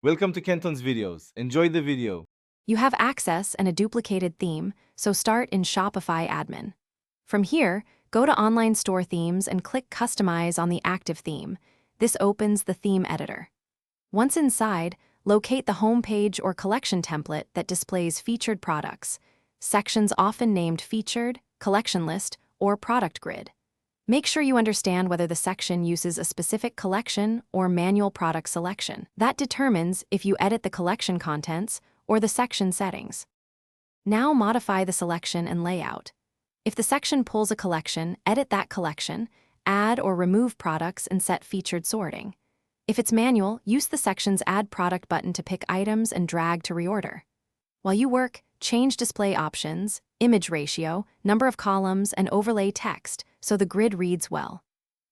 Welcome to Kenton's videos. Enjoy the video. You have access and a duplicated theme, so start in Shopify admin. From here, go to Online Store Themes and click Customize on the active theme. This opens the theme editor. Once inside, locate the home page or collection template that displays featured products, sections often named Featured, Collection List, or Product Grid. Make sure you understand whether the section uses a specific collection or manual product selection. That determines if you edit the collection contents or the section settings. Now modify the selection and layout. If the section pulls a collection, edit that collection, add or remove products and set featured sorting. If it's manual, use the section's Add Product button to pick items and drag to reorder. While you work, change display options, image ratio, number of columns, and overlay text so the grid reads well.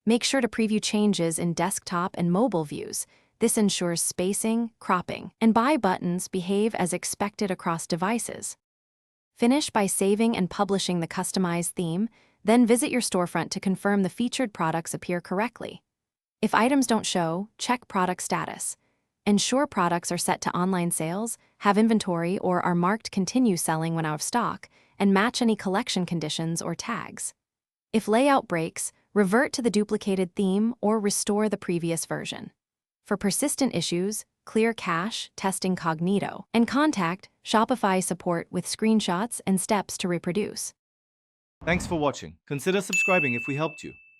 Make sure to preview changes in desktop and mobile views. This ensures spacing, cropping, and buy buttons behave as expected across devices. Finish by saving and publishing the customized theme, then visit your storefront to confirm the featured products appear correctly. If items don't show, check product status. Ensure products are set to online sales, have inventory, or are marked continue selling when out of stock, and match any collection conditions or tags. If layout breaks, revert to the duplicated theme or restore the previous version. For persistent issues, clear cache, test incognito, and contact Shopify support with screenshots and steps to reproduce. Thanks for watching. Consider subscribing if we helped you.